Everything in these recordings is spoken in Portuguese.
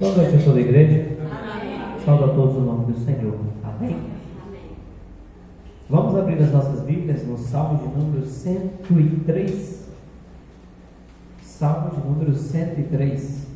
Boa noite a toda a igreja. Amém. Saúdo a todos o nome do Senhor. Amém. Amém. Vamos abrir as nossas Bíblias no Salmo de número 103. Salmo de número 103.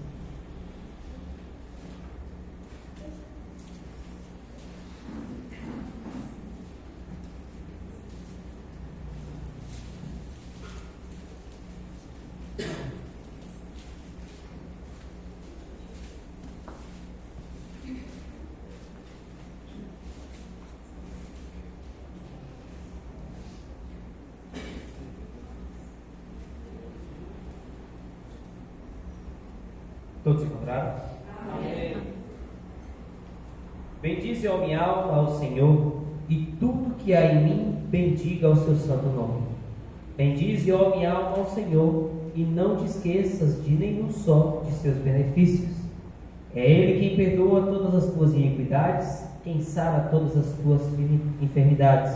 Todos encontraram? Amém. Bendize, ó minha alma, ao Senhor, e tudo que há em mim, bendiga o seu santo nome. Bendize, ó minha alma, ao Senhor, e não te esqueças de nenhum só de seus benefícios. É Ele quem perdoa todas as tuas iniquidades, quem sara todas as tuas enfermidades,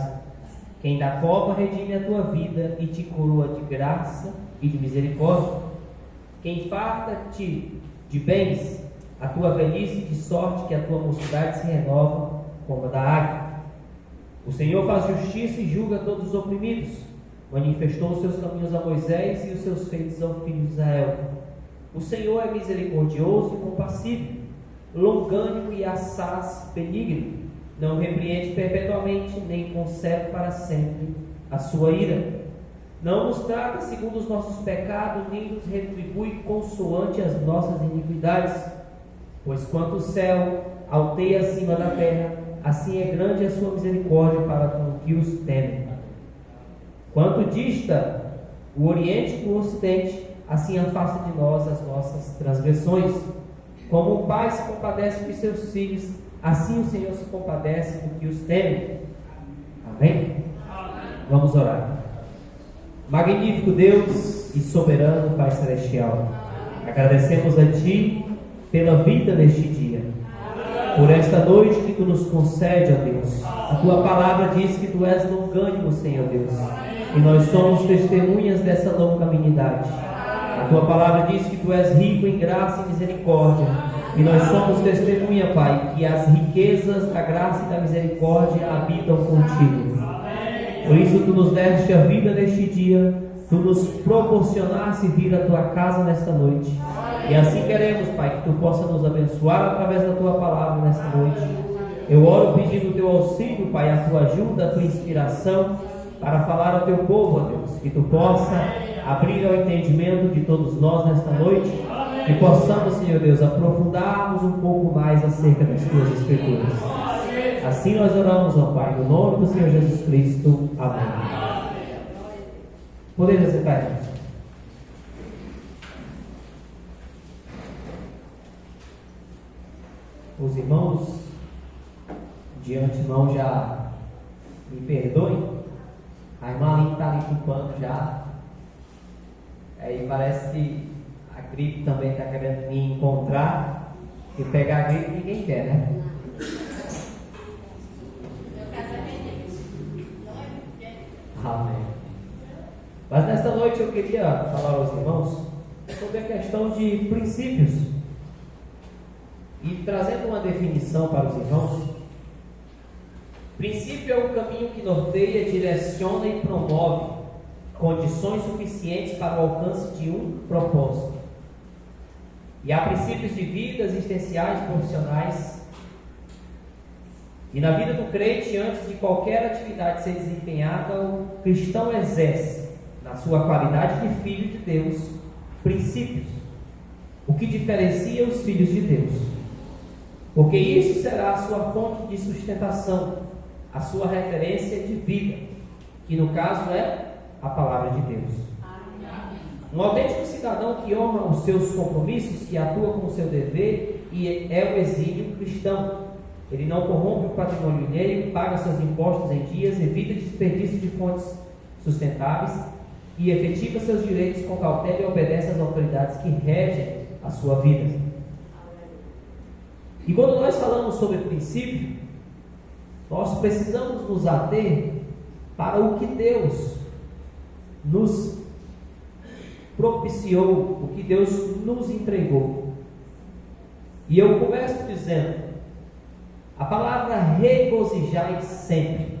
quem da cova redime a tua vida e te coroa de graça e de misericórdia, quem farta-te de bens a tua velhice, de sorte que a tua mocidade se renova como a da águia. O Senhor faz justiça e julga todos os oprimidos. Manifestou os seus caminhos a Moisés e os seus feitos ao filho de Israel. O Senhor é misericordioso e compassivo, longânimo e assaz benigno. Não repreende perpetuamente, nem concede para sempre a sua ira. Não nos trata segundo os nossos pecados, nem nos retribui consoante as nossas iniquidades. Pois quanto o céu alteia acima da terra, assim é grande a sua misericórdia para com que os temem. Quanto dista o oriente do ocidente, assim afasta de nós as nossas transgressões. Como o pai se compadece dos seus filhos, assim o Senhor se compadece com que os temem. Amém? Vamos orar. Magnífico Deus e soberano Pai Celestial, agradecemos a Ti pela vida neste dia, por esta noite que Tu nos concede, ó Deus. A Tua palavra diz que Tu és longânimo, Senhor Deus, e nós somos testemunhas dessa longanimidade. A Tua palavra diz que Tu és rico em graça e misericórdia, e nós somos testemunha, Pai, que as riquezas da graça e da misericórdia habitam contigo. Por isso Tu nos deste a vida neste dia, Tu nos proporcionaste vir à Tua casa nesta noite. E assim queremos, Pai, que Tu possa nos abençoar através da Tua palavra nesta noite. Eu oro pedindo o Teu auxílio, Pai, a Tua ajuda, a Tua inspiração para falar ao Teu povo, ó Deus. Que Tu possa abrir ao entendimento de todos nós nesta noite. Que possamos, Senhor Deus, aprofundarmos um pouco mais acerca das Tuas Escrituras. Assim nós oramos, ó Pai, no nome do Senhor Jesus Cristo. Amém. Podemos aceitar, irmãos? Os irmãos, de antemão, já me perdoem. A irmã Aline está ali limpando já. Aí parece que a gripe também está querendo me encontrar. E pegar a gripe ninguém quer, né? Amém. Mas nesta noite eu queria falar aos irmãos sobre a questão de princípios e trazendo uma definição para os irmãos. Princípio é o caminho que norteia, direciona e promove condições suficientes para o alcance de um propósito. E há princípios de vida, existenciais, profissionais. E na vida do crente, antes de qualquer atividade ser desempenhada, o cristão exerce, na sua qualidade de filho de Deus, princípios, o que diferencia os filhos de Deus. Porque isso será a sua fonte de sustentação, a sua referência de vida, que no caso é a palavra de Deus. Um autêntico cidadão que honra os seus compromissos, que atua com o seu dever e é o exímio cristão. Ele não corrompe o patrimônio alheio, paga seus impostos em dias, evita desperdício de fontes sustentáveis e efetiva seus direitos com cautela e obedece às autoridades que regem a sua vida. E quando nós falamos sobre princípio, nós precisamos nos ater para o que Deus nos propiciou, o que Deus nos entregou. E eu começo dizendo, a palavra regozijai sempre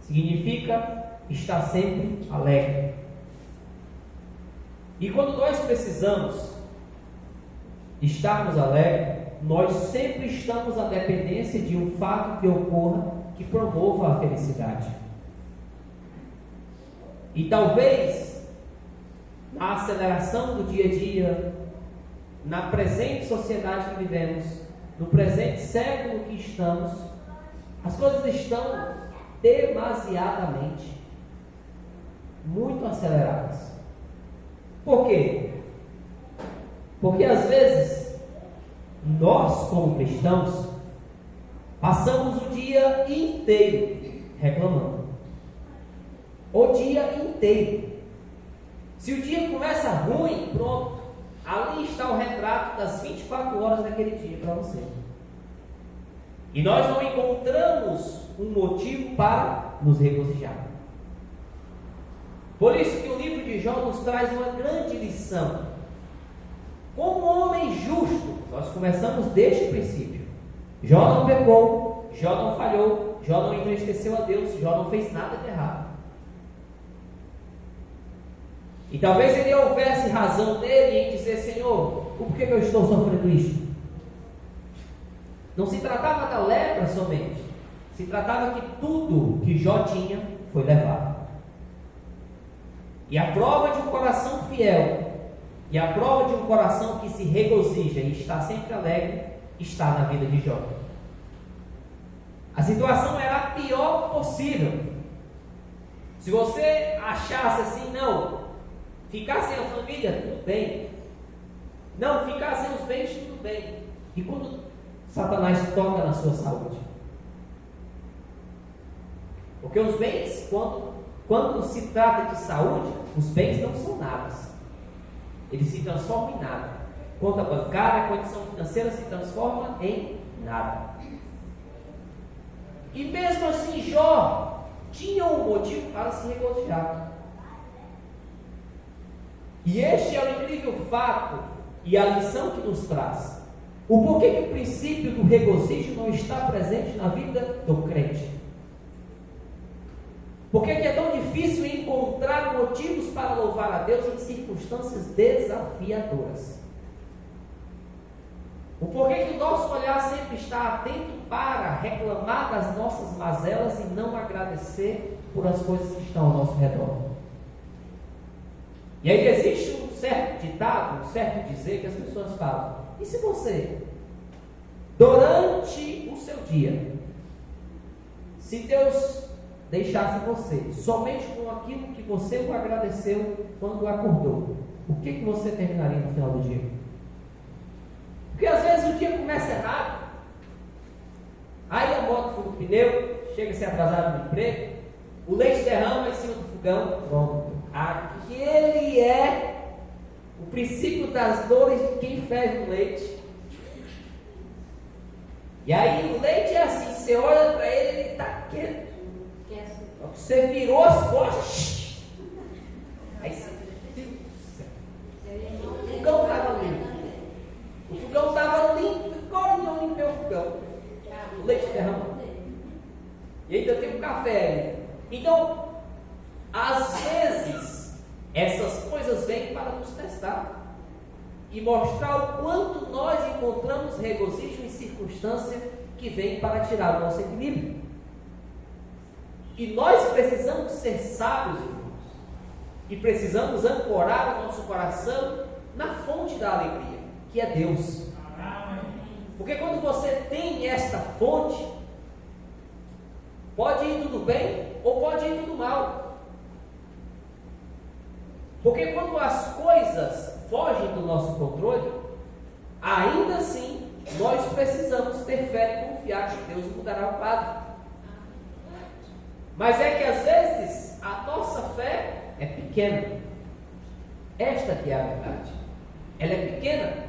significa estar sempre alegre. E quando nós precisamos estarmos alegres, nós sempre estamos à dependência de um fato que ocorra que promova a felicidade. E talvez na aceleração do dia a dia, na presente sociedade que vivemos, no presente século que estamos, as coisas estão demasiadamente muito aceleradas. Por quê? Porque às vezes nós, como cristãos, passamos o dia inteiro reclamando. O dia inteiro. Se o dia começa ruim, pronto, ali está o retrato das 24 horas daquele dia para você. E nós não encontramos um motivo para nos regozijar. Por isso que o livro de Jó nos traz uma grande lição. Como homem justo, nós começamos desde o princípio. Jó não pecou, Jó não falhou, Jó não entristeceu a Deus, Jó não fez nada de errado. E talvez ele houvesse razão dele em dizer: Senhor, por que eu estou sofrendo isso? Não se tratava da lepra somente, se tratava que tudo que Jó tinha foi levado. E a prova de um coração fiel, e a prova de um coração que se regozija e está sempre alegre, está na vida de Jó. A situação era a pior possível. Se você achasse assim, não, ficar sem a família, tudo bem. Não, ficar sem os bens, tudo bem. E quando Satanás toca na sua saúde? Porque os bens, quando se trata de saúde, os bens não são nada. Eles se transformam em nada. Conta bancária, condição financeira se transforma em nada. E mesmo assim, Jó tinha um motivo para se regozijar. E este é o incrível fato e a lição que nos traz. O porquê que o princípio do regozijo não está presente na vida do crente? Por que é tão difícil encontrar motivos para louvar a Deus em circunstâncias desafiadoras? O porquê que o nosso olhar sempre está atento para reclamar das nossas mazelas e não agradecer por as coisas que estão ao nosso redor? E aí existe um certo ditado, um certo dizer que as pessoas falam: e se você, durante o seu dia, se Deus deixasse você somente com aquilo que você o agradeceu quando acordou, o que você terminaria no final do dia? Porque às vezes o dia começa errado, aí a moto fura o pneu, chega a ser atrasado no emprego, o leite derrama em cima do fogão, pronto. Aquele é o princípio das dores de quem ferve o leite. E aí o leite é assim, você olha para ele, ele está quieto. Você virou as costas. Aí você... O fogão estava limpo. O fogão estava limpo. E como não limpei o fogão? O leite derramou. E ainda tem um café. Então, às vezes, essas coisas vêm para nos testar e mostrar o quanto nós encontramos regozijo em circunstância que vem para tirar o nosso equilíbrio. E nós precisamos ser sábios, irmãos, e precisamos ancorar o nosso coração na fonte da alegria, que é Deus. Porque quando você tem esta fonte, pode ir tudo bem ou pode ir tudo mal. Porque quando as coisas fogem do nosso controle, ainda assim nós precisamos ter fé e confiar que Deus mudará o quadro. Mas é que às vezes a nossa fé é pequena. Esta que é a verdade. Ela é pequena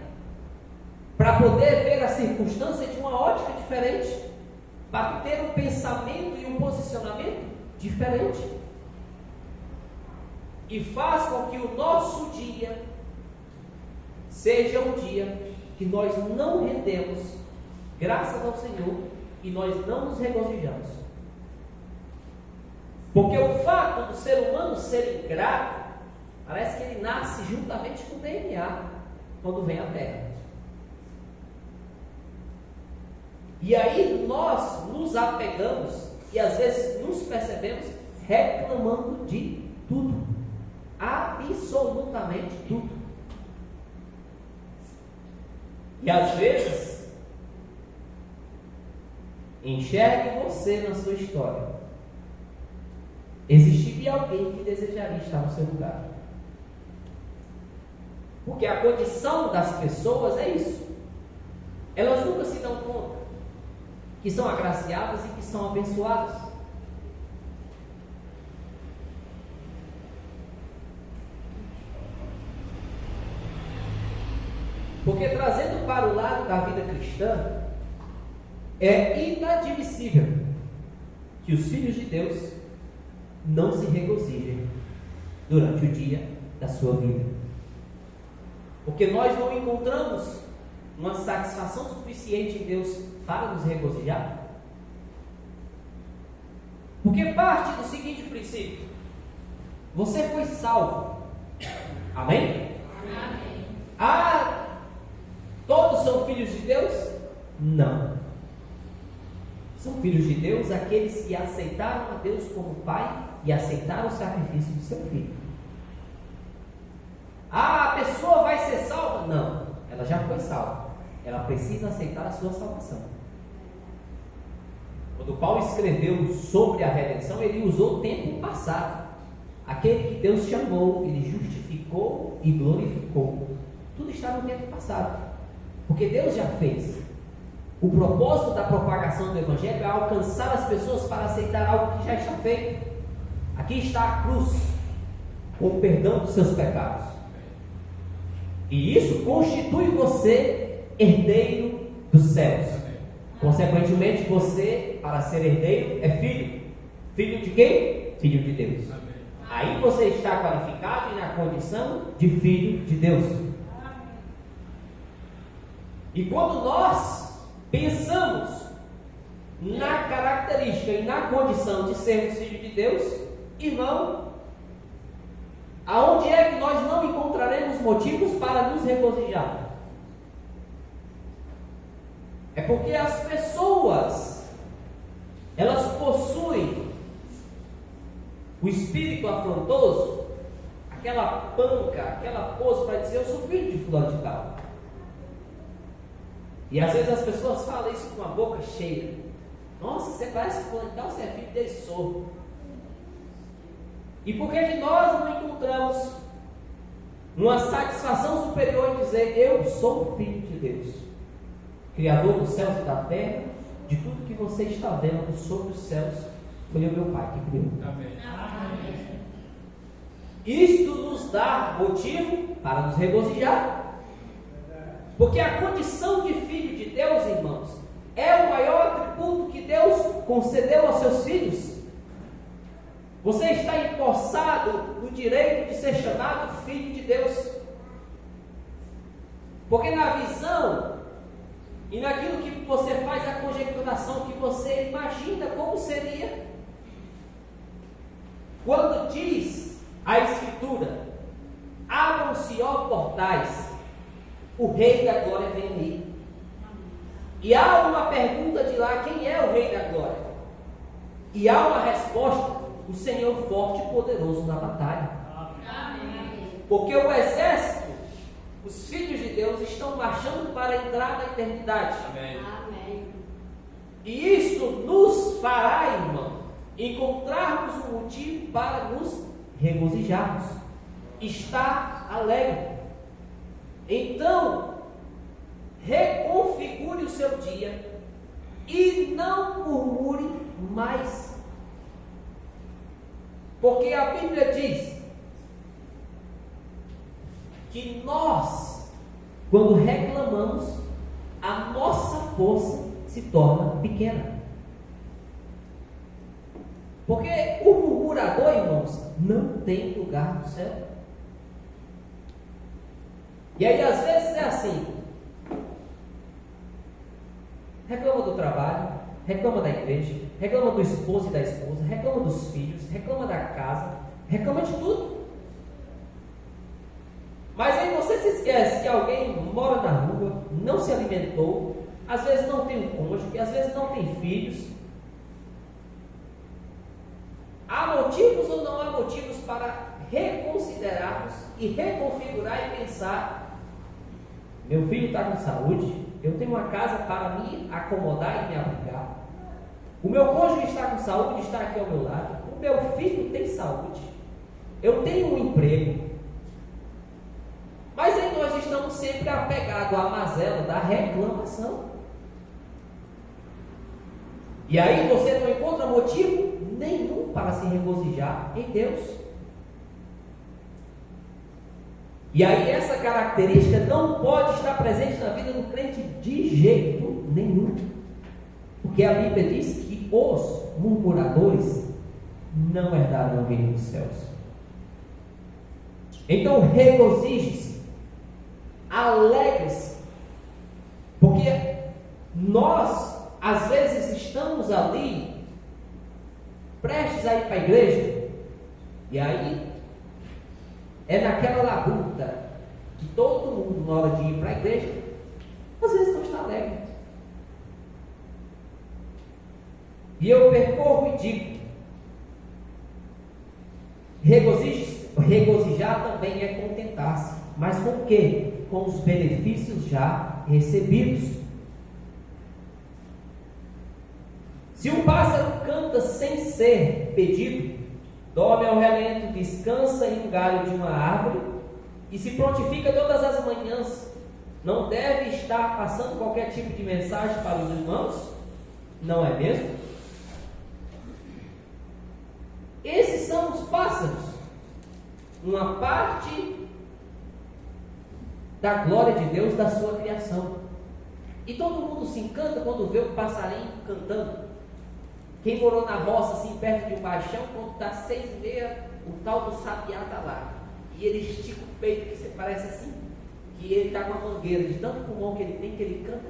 para poder ver a circunstância de uma ótica diferente, para ter um pensamento e um posicionamento diferente. E faz com que o nosso dia seja um dia que nós não rendemos graças ao Senhor e nós não nos regozijamos. Porque o fato do ser humano ser ingrato, parece que ele nasce juntamente com o DNA quando vem à Terra. E aí nós nos apegamos e às vezes nos percebemos reclamando de tudo, absolutamente tudo. E às vezes enxergue você na sua história, existiria alguém que desejaria estar no seu lugar. Porque a condição das pessoas é isso. Elas nunca se dão conta que são agraciadas e que são abençoadas. Porque trazendo para o lado da vida cristã, é inadmissível que os filhos de Deus não se regozijem durante o dia da sua vida. Porque nós não encontramos uma satisfação suficiente em Deus para nos regozijar. Porque parte do seguinte princípio: você foi salvo. Amém? Amém. Todos são filhos de Deus? Não. São filhos de Deus aqueles que aceitaram a Deus como Pai e aceitaram o sacrifício do seu filho. A pessoa vai ser salva? Não, ela já foi salva. Ela precisa aceitar a sua salvação. Quando Paulo escreveu sobre a redenção, ele usou o tempo passado. Aquele que Deus chamou, ele justificou e glorificou. Tudo está no tempo passado, porque Deus já fez. O propósito da propagação do Evangelho é alcançar as pessoas para aceitar algo que já está feito. Aqui está a cruz, com o perdão dos seus pecados. E isso constitui você herdeiro dos céus. Consequentemente, você, para ser herdeiro, é filho. Filho de quem? Filho de Deus. Aí você está qualificado e na condição de filho de Deus. E quando nós pensamos na característica e na condição de sermos filhos de Deus, irmão, aonde é que nós não encontraremos motivos para nos regozijar? É porque as pessoas, elas possuem o espírito afrontoso, aquela panca, aquela pose para dizer: eu sou filho de fulano de tal. E às vezes as pessoas falam isso com a boca cheia: nossa, você parece fulano de tal, você é filho dele, sou. E por que nós não encontramos uma satisfação superior em dizer: eu sou filho de Deus, Criador dos céus e da terra, de tudo que você está vendo sobre os céus, foi o meu Pai que criou. Amém. Amém. Isto nos dá motivo para nos regozijar. Porque a condição de filho de Deus, irmãos, é o maior atributo que Deus concedeu aos seus filhos. Você está empossado no direito de ser chamado filho de Deus. Porque na visão e naquilo que você faz a conjecturação, que você imagina como seria, quando diz a Escritura: abram-se, ó portais, o Rei da Glória vem aí. E há uma pergunta de lá: quem é o Rei da Glória? E há uma resposta: o Senhor forte e poderoso na batalha. Amém. Porque o exército, os filhos de Deus, estão marchando para entrar na eternidade. Amém. E isto nos fará, irmão, encontrarmos um motivo para nos regozijarmos, estar alegre. Então, reconfigure o seu dia e não murmure mais. Porque a Bíblia diz que nós, quando reclamamos, a nossa força se torna pequena. Porque o murmurador, irmãos, não tem lugar no céu. E aí às vezes é assim: reclama do trabalho, reclama da igreja, reclama do esposo e da esposa, reclama dos filhos, reclama da casa, reclama de tudo. Mas aí você se esquece que alguém mora na rua, não se alimentou, às vezes não tem um cônjuge, às vezes não tem filhos. Há motivos ou não há motivos para reconsiderarmos e reconfigurar e pensar: meu filho está com saúde, eu tenho uma casa para me acomodar e me abrigar, o meu cônjuge está com saúde, está aqui ao meu lado, o meu filho tem saúde, eu tenho um emprego. Mas aí nós estamos sempre apegados à mazela da reclamação. E aí você não encontra motivo nenhum para se regozijar em Deus. E aí essa característica não pode estar presente na vida do crente de jeito nenhum. Porque a Bíblia diz que os murmuradores não herdarão o reino dos céus. Então regozije-se, alegre-se, porque nós às vezes estamos ali prestes a ir para a igreja, e aí é naquela labuta que todo mundo, na hora de ir para a igreja, às vezes não está alegre. E eu percorro e digo: regozijar também é contentar-se. Mas com o quê? Com os benefícios já recebidos. Se um pássaro canta sem ser pedido, dorme ao relento, descansa em um galho de uma árvore e se prontifica todas as manhãs, não deve estar passando qualquer tipo de mensagem para os irmãos? Não é mesmo? Esses são os pássaros, uma parte da glória de Deus, da sua criação. E todo mundo se encanta quando vê o passarinho cantando. Quem morou na roça, assim, perto de um baixão, quando está 6h30, o tal do sabiá está lá. E ele estica o peito, que você parece assim, que ele está com a mangueira, de tanto pulmão que ele tem, que ele canta.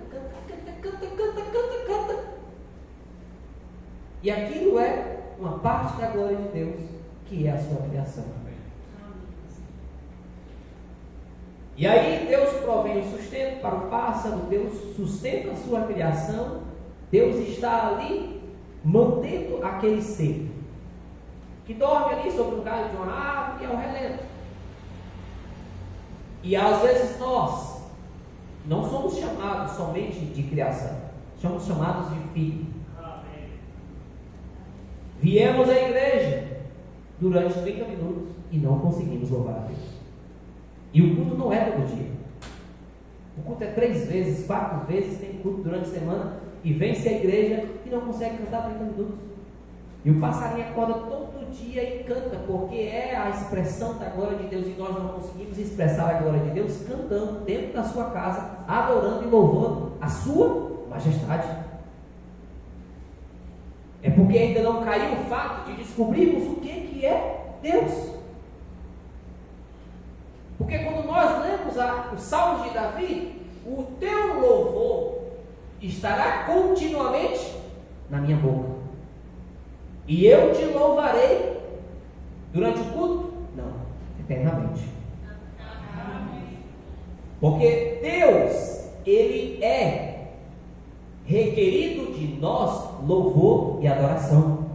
E aquilo é uma parte da glória de Deus, que é a sua criação. E aí Deus provém o sustento para o pássaro, Deus sustenta a sua criação, Deus está ali mantendo aquele ser que dorme ali sobre um galho de uma árvore e ao relento. E às vezes nós não somos chamados somente de criação, somos chamados de filho. Viemos à igreja durante 30 minutos e não conseguimos louvar a Deus. E o culto não é todo dia. O culto é 3 vezes, 4 vezes, tem culto durante a semana, e vem-se à igreja e não consegue cantar 30 minutos. E o passarinho acorda todo dia e canta, porque é a expressão da glória de Deus, e nós não conseguimos expressar a glória de Deus cantando dentro da sua casa, adorando e louvando a sua majestade. É porque ainda não caiu o fato de descobrirmos o que é Deus. Porque quando nós lemos o Salmo de Davi, o teu louvor estará continuamente na minha boca, e eu te louvarei durante o culto? Não, eternamente. Porque Deus, Ele é requerido de nós louvor e adoração.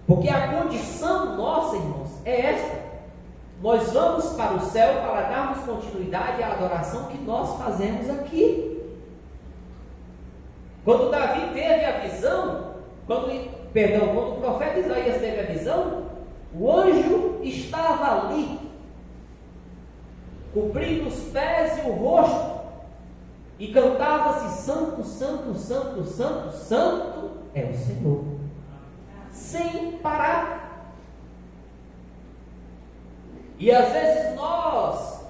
Porque a condição nossa, irmãos, é esta: nós vamos para o céu para darmos continuidade à adoração que nós fazemos aqui. Quando Davi teve a visão, quando o profeta Isaías teve a visão, o anjo estava ali, cobrindo os pés e o rosto, e cantava-se: Santo, Santo, Santo, Santo, Santo é o Senhor, sem parar. E às vezes nós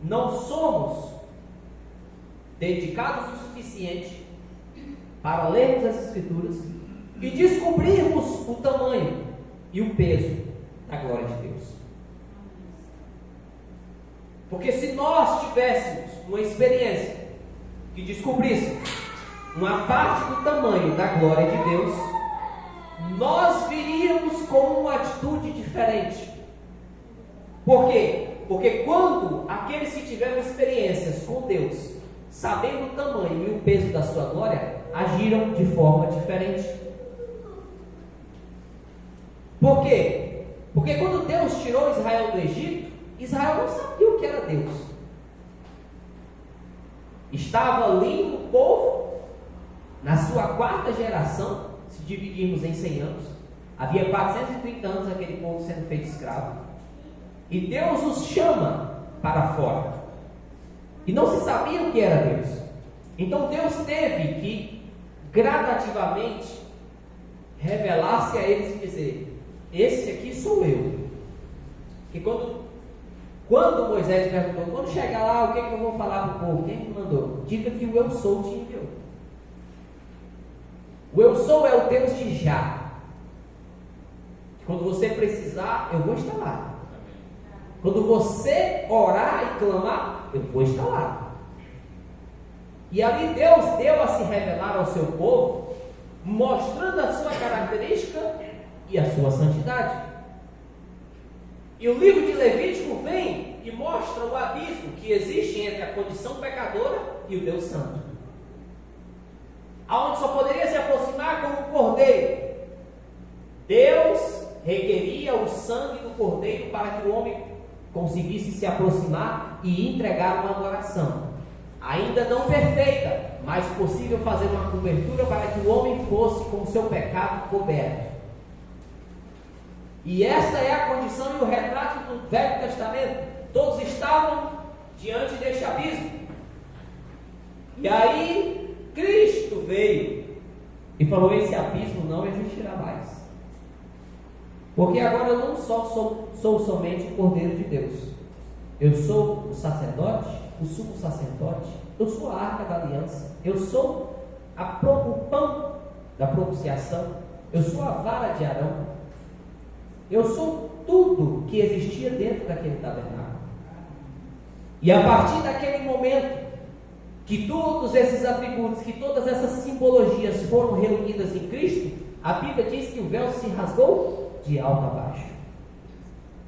não somos dedicados o suficiente para lermos as Escrituras e descobrirmos o tamanho e o peso da glória de Deus. Porque se nós tivéssemos uma experiência que descobrisse uma parte do tamanho da glória de Deus, nós viríamos com uma atitude diferente. Por quê? Porque quando aqueles que tiveram experiências com Deus, sabendo o tamanho e o peso da sua glória, agiram de forma diferente. Por quê? Porque quando Deus tirou Israel do Egito, Israel não sabia o que era Deus. Estava ali o povo, na sua 4ª geração, se dividirmos em 100 anos, havia 430 anos aquele povo sendo feito escravo, e Deus os chama para fora, e não se sabia o que era Deus. Então Deus teve que gradativamente revelar-se a eles e dizer: esse aqui sou eu. E quando Moisés perguntou, quando chegar lá, o que eu vou falar para o povo? Quem me mandou? Diga que o eu sou te enviou. O eu sou é o Deus de já. Quando você precisar, eu vou estar lá. Quando você orar e clamar, eu vou estar lá. E ali Deus deu a se revelar ao seu povo, mostrando a sua característica e a sua santidade. E o livro de Levítico vem e mostra o abismo que existe entre a condição pecadora e o Deus santo, aonde só poderia se aproximar com o cordeiro. Deus requeria o sangue do cordeiro para que o homem conseguisse se aproximar e entregar uma adoração, ainda não perfeita, mas possível fazer uma cobertura para que o homem fosse com o seu pecado coberto. E essa é a condição e o retrato do Velho Testamento. Todos estavam diante deste abismo. E aí Cristo veio e falou: esse abismo não existirá mais. Porque agora eu não só sou somente o Cordeiro de Deus. Eu sou o sacerdote, o sumo sacerdote. Eu sou a arca da aliança. Eu sou o pão da propiciação. Eu sou a vara de Arão. Eu sou tudo que existia dentro daquele tabernáculo. E a partir daquele momento que todos esses atributos, que todas essas simbologias foram reunidas em Cristo, a Bíblia diz que o véu se rasgou de alto a baixo.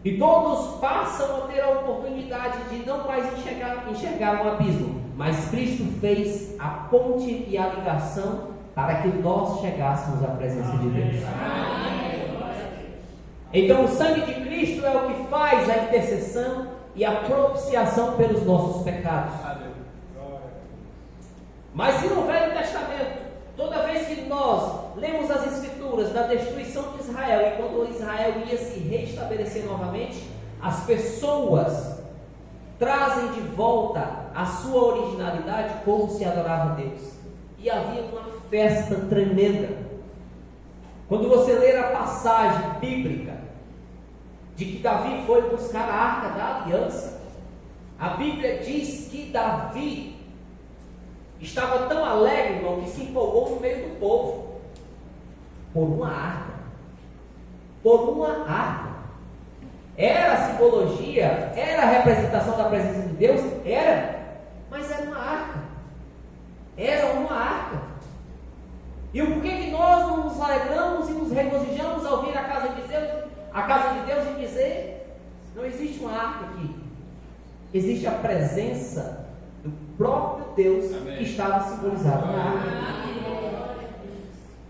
E todos passam a ter a oportunidade de não mais enxergar um abismo, mas Cristo fez a ponte e a ligação para que nós chegássemos à presença de Deus. Então o sangue de Cristo é o que faz a intercessão e a propiciação pelos nossos pecados. Mas se no Velho Testamento, toda vez que nós lemos as Escrituras da destruição de Israel, e quando Israel ia se restabelecer novamente, as pessoas trazem de volta a sua originalidade, como se adorava a Deus. E havia uma festa tremenda. Quando você ler a passagem bíblica de que Davi foi buscar a arca da aliança, a Bíblia diz que Davi estava tão alegre, irmão, que se empolgou no meio do povo por uma arca. Por uma arca. Era a simbologia, era a representação da presença de Deus, mas era uma arca. Era uma arca. E o porquê que nós não nos alegramos e nos regozijamos ao vir à casa de Deus e dizer: não existe uma arca aqui, existe a presença do próprio Deus. Amém. Que estava simbolizado na arca.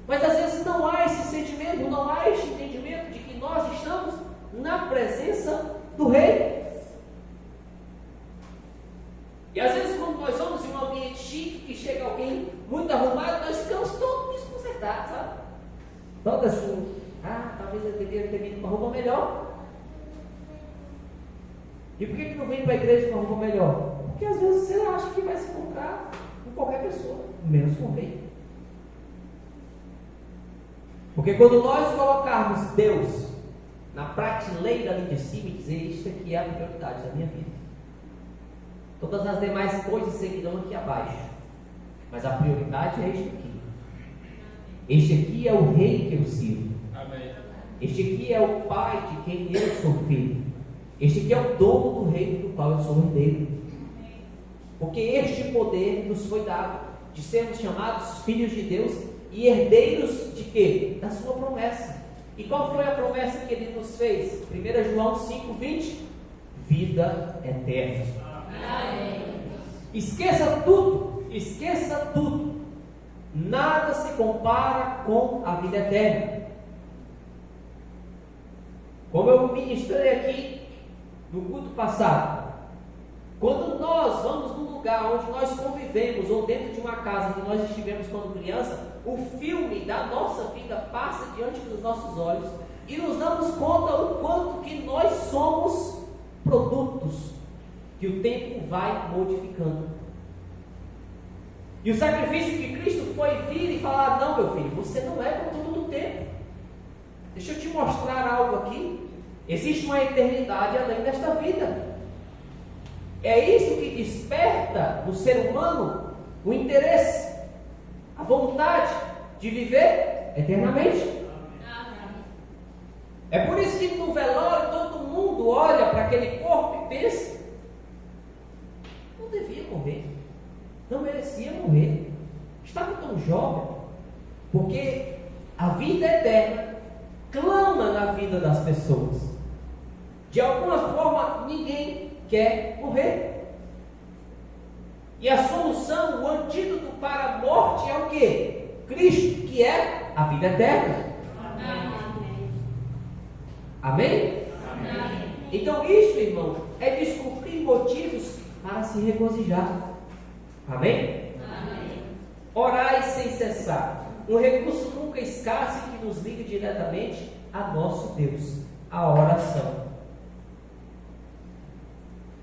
Mas às vezes não há esse sentimento, não há esse entendimento de que nós estamos na presença do Rei. E às vezes quando nós vamos em um ambiente chique, que chega alguém muito arrumado, nós ficamos todos desconcertados, sabe? Todo assim: talvez eu deveria ter vindo com uma roupa melhor. E por que não vem para a igreja com uma roupa melhor? Porque às vezes você acha que vai se encontrar com qualquer pessoa, menos com o Rei. Porque quando nós colocarmos Deus na prateleira ali de cima e dizer: isto aqui é a prioridade da minha vida, todas as demais coisas seguirão aqui abaixo, mas a prioridade é este aqui. Este aqui é o Rei que eu sirvo. Amém. Este aqui é o Pai de quem eu sou filho. Este aqui é o dono do reino do qual eu sou herdeiro. porque este poder nos foi dado, de sermos chamados filhos de Deus e herdeiros de quê? Da sua promessa. E qual foi a promessa que ele nos fez? 1 João 5,20: vida eterna. Amém. Esqueça tudo. Nada se compara com a vida eterna. Como eu ministrei aqui no culto passado, quando nós vamos num lugar onde nós convivemos, ou dentro de uma casa que nós estivemos quando criança, o filme da nossa vida passa diante dos nossos olhos e nos damos conta o quanto que nós somos produtos que o tempo vai modificando. E o sacrifício de Cristo foi vir e falar: não, meu filho, você não é produto do tempo. Deixa eu te mostrar algo aqui. Existe uma eternidade além desta vida. É isso que desperta no ser humano o interesse, a vontade de viver eternamente. É por isso que no velório todo mundo olha para aquele corpo e pensa: não devia morrer, não merecia morrer, estava tão jovem. Porque a vida eterna clama na vida das pessoas. De alguma forma, ninguém quer morrer. E a solução, o antídoto para a morte é o quê? Cristo, que é a vida eterna. Amém? Amém? Amém. Então isso, irmão, é descobrir motivos para se regozijar. Amém? Amém. Orai sem cessar. Um recurso nunca escasso que nos liga diretamente a nosso Deus, a oração.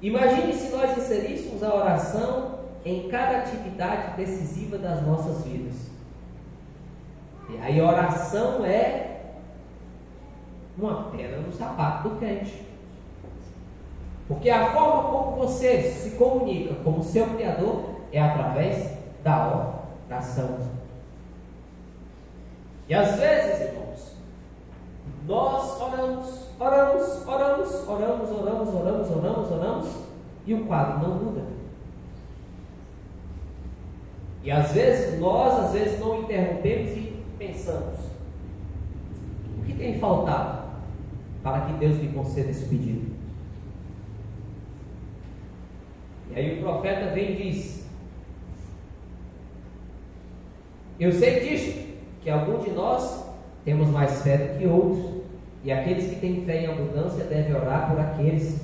Imagine se nós inseríssemos a oração em cada atividade decisiva das nossas vidas. E aí a oração é uma pedra no sapato do crente. Porque a forma como você se comunica com o seu Criador é através da oração. E às vezes, irmãos, nós oramos, e o quadro não muda. E às vezes nós não interrompemos e pensamos: o que tem faltado para que Deus lhe conceda esse pedido? E aí o profeta vem e diz: eu sei disto, que algum de nós temos mais fé do que outros, e aqueles que têm fé em abundância devem orar por aqueles.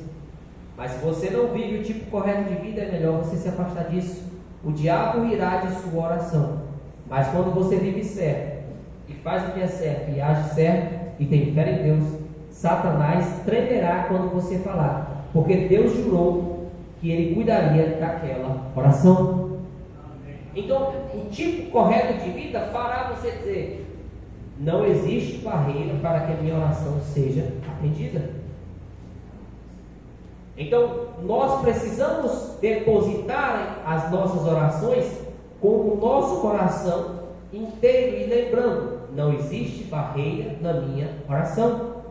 Mas se você não vive o tipo correto de vida, é melhor você se afastar disso. O diabo irá de sua oração, mas quando você vive certo, e faz o que é certo, e age certo, e tem fé em Deus, Satanás tremerá quando você falar, porque Deus jurou que ele cuidaria daquela oração. Então, o tipo correto de vida fará você dizer: não existe barreira para que a minha oração seja atendida. Então, nós precisamos depositar as nossas orações com o nosso coração inteiro e lembrando: não existe barreira na minha oração.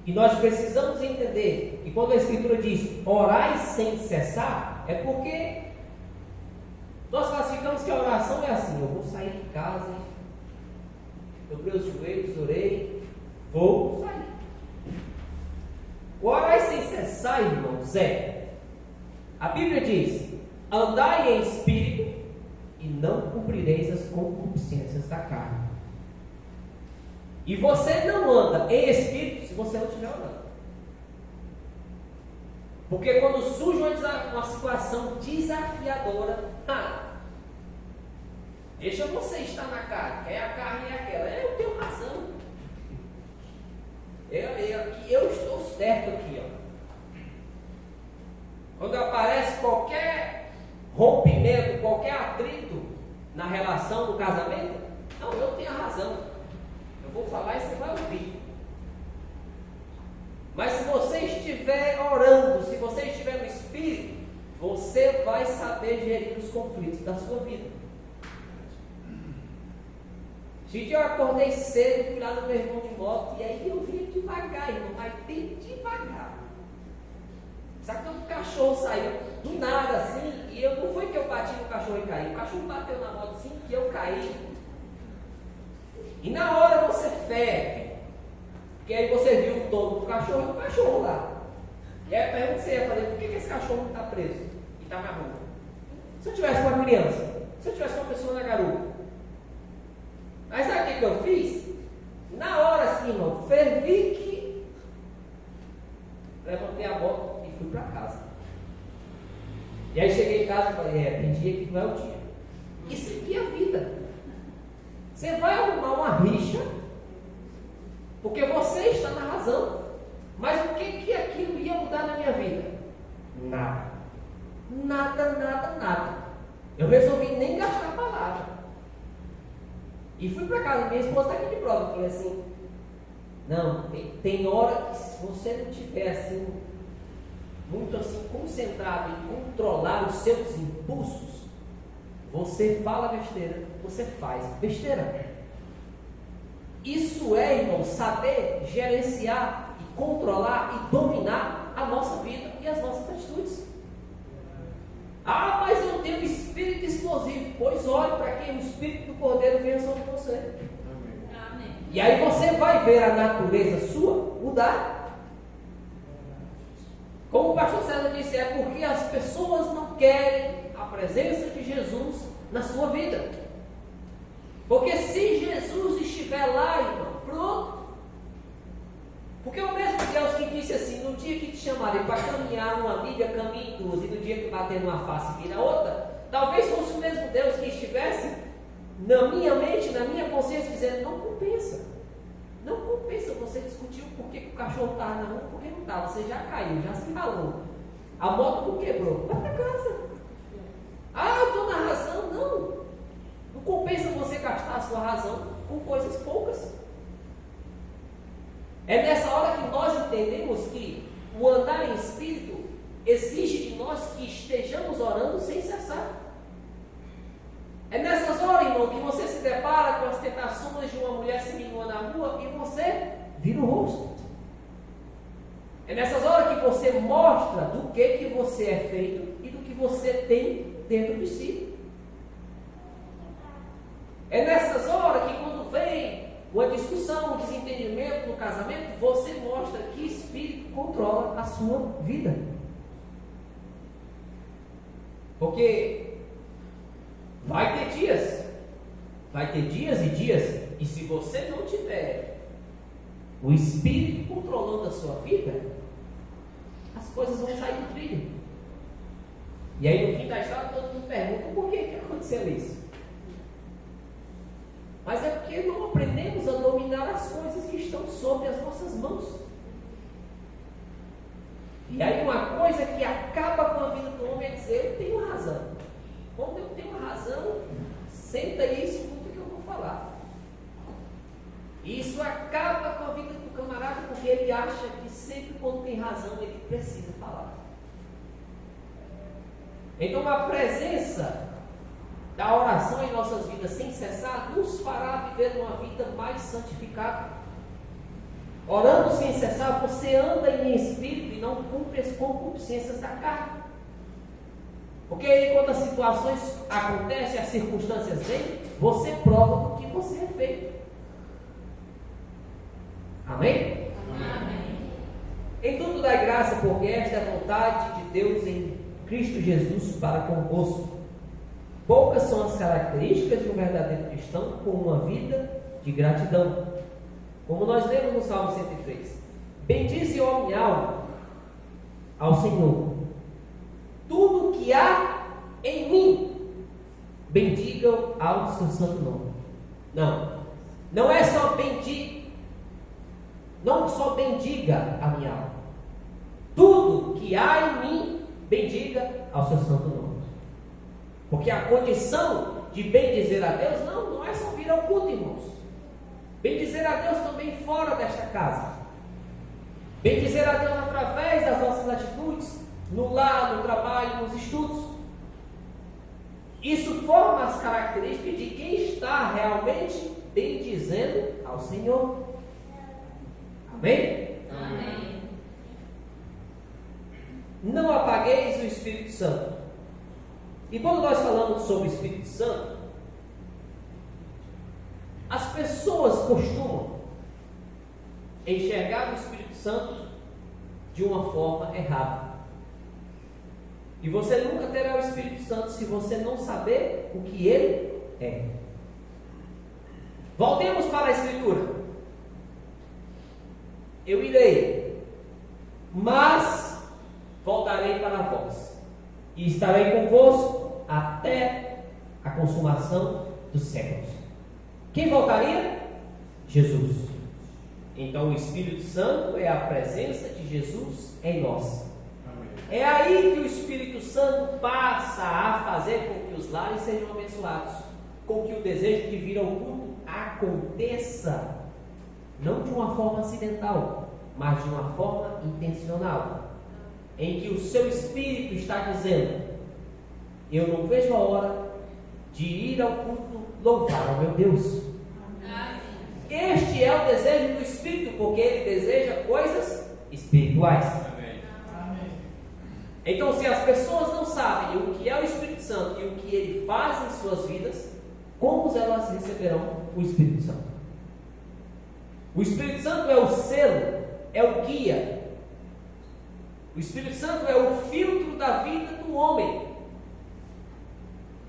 E nós precisamos entender que quando a Escritura diz orai sem cessar, é porque nós classificamos que a oração é assim: eu vou sair de casa, dobrei os joelhos, orei, vou sair. O orar sem cessar, irmãos, a Bíblia diz: andai em espírito e não cumprireis as concupiscências da carne. E você não anda em espírito se você não estiver orando. Porque quando surge uma situação desafiadora, deixa você estar na carne, que é a carne é aquela. Eu tenho razão. Eu estou certo aqui, ó. Quando aparece qualquer rompimento, qualquer atrito na relação, no casamento, não, eu tenho a razão. Eu vou falar e você vai ouvir. Mas se você estiver orando, se você estiver no Espírito, você vai saber gerir os conflitos da sua vida. Gente, eu acordei cedo, fui lá no meu irmão de moto, e aí eu vinha devagar, irmão, mas bem devagar. Sabe que o cachorro saiu do nada assim, e não foi que eu bati no cachorro e caí, o cachorro bateu na moto assim que eu caí. E na hora você ferve, porque aí você viu o dono do cachorro e o cachorro lá. E aí a pergunta que você ia fazer, por que esse cachorro não está preso e está na rua? Se eu tivesse uma criança, se eu tivesse uma pessoa na garupa. Mas sabe o que eu fiz? Na hora assim, irmão, fervi que levantei a moto e fui para casa. E aí cheguei em casa e falei, tem dia que não é o dia. Isso aqui é a vida. Você vai arrumar uma rixa, porque você está na razão. Mas o que aquilo ia mudar na minha vida? Nada. Nada. Eu resolvi nem gastar a palavra. E fui para casa, minha esposa está aqui de prova. Eu falei assim, não, tem hora que se você não estiver assim, muito assim, concentrado em controlar os seus impulsos, você fala besteira, você faz besteira. Isso é, irmão, saber gerenciar e controlar e dominar a nossa vida e as nossas atitudes. Ah, mas eu tenho um espírito explosivo. Pois olhe para que o espírito do Cordeiro venha sobre você. Amém. E aí você vai ver a natureza sua mudar. Como o pastor César disse, é porque as pessoas não querem a presença de Jesus na sua vida. Porque se Jesus estiver lá, irmão, pronto. Porque o mesmo Deus que disse assim, no dia que te chamarem para caminhar uma amiga, caminhe duas, e no dia que bater numa face vira outra, talvez fosse o mesmo Deus que estivesse na minha mente, na minha consciência, dizendo, não compensa. Não compensa você discutir o porquê que o cachorro estava na rua, porque não estava, você já caiu, já se ralou. A moto não quebrou, vai para casa. Ah, eu estou na razão. Não compensa você gastar a sua razão com coisas poucas. É nessa hora que nós entendemos que o andar em espírito exige de nós que estejamos orando sem cessar. É nessas horas, irmão, que você se depara com as tentações de uma mulher seminua na rua e você vira o rosto. É nessas horas que você mostra do que você é feito e do que você tem dentro de si. É nessas horas que quando vem uma discussão, um desentendimento no casamento, você mostra que espírito controla a sua vida. Porque vai ter dias e dias, e se você não tiver o espírito controlando a sua vida, as coisas vão sair do trilho. E aí no fim da história todo mundo pergunta, por que aconteceu isso? Mas é porque não aprendemos a dominar as coisas que estão sob as nossas mãos. E aí uma coisa que acaba com a vida do homem é dizer, eu tenho razão. Quando eu tenho razão, senta aí e escuta o que eu vou falar. E isso acaba com a vida do camarada, porque ele acha que sempre quando tem razão, ele precisa falar. Então a presença da oração em nossas vidas sem cessar nos fará viver uma vida mais santificada. Orando sem cessar, você anda em espírito e não cumpre as concupiscências da carne. Porque aí quando as situações acontecem, as circunstâncias vêm, você prova do que você é feito. Amém? Amém. Em tudo dai graça, porque esta é a vontade de Deus em Cristo Jesus para convosco. Poucas são as características de um verdadeiro cristão com uma vida de gratidão. Como nós lemos no Salmo 103. Bendize, ó minha alma, ao Senhor. Tudo que há em mim, bendiga ao seu santo nome. Não é só não só bendiga a minha alma. Tudo que há em mim, bendiga ao seu santo nome. Porque a condição de bendizer a Deus não é só vir ao culto, irmãos. Bendizer a Deus também fora desta casa. Bendizer a Deus através das nossas atitudes, no lar, no trabalho, nos estudos. Isso forma as características de quem está realmente bendizendo ao Senhor. Amém? Amém. não apagueis o Espírito Santo. E quando nós falamos sobre o Espírito Santo, as pessoas costumam enxergar o Espírito Santo de uma forma errada. E você nunca terá o Espírito Santo se você não saber o que ele é. Voltemos para a Escritura. Eu irei, mas voltarei para vós, e estarei convosco até a consumação dos séculos. Quem voltaria? Jesus. Então o Espírito Santo é a presença de Jesus em nós. É aí que o Espírito Santo passa a fazer com que os lares sejam abençoados, com que o desejo de vir ao culto aconteça, não de uma forma acidental, mas de uma forma intencional, em que o seu Espírito está dizendo: eu não vejo a hora de ir ao culto louvar ao meu Deus. Este é o desejo do Espírito, porque ele deseja coisas espirituais. Então, se as pessoas não sabem o que é o Espírito Santo e o que ele faz em suas vidas, como elas receberão o Espírito Santo? O Espírito Santo é o selo, é o guia. O Espírito Santo é o filtro da vida do homem.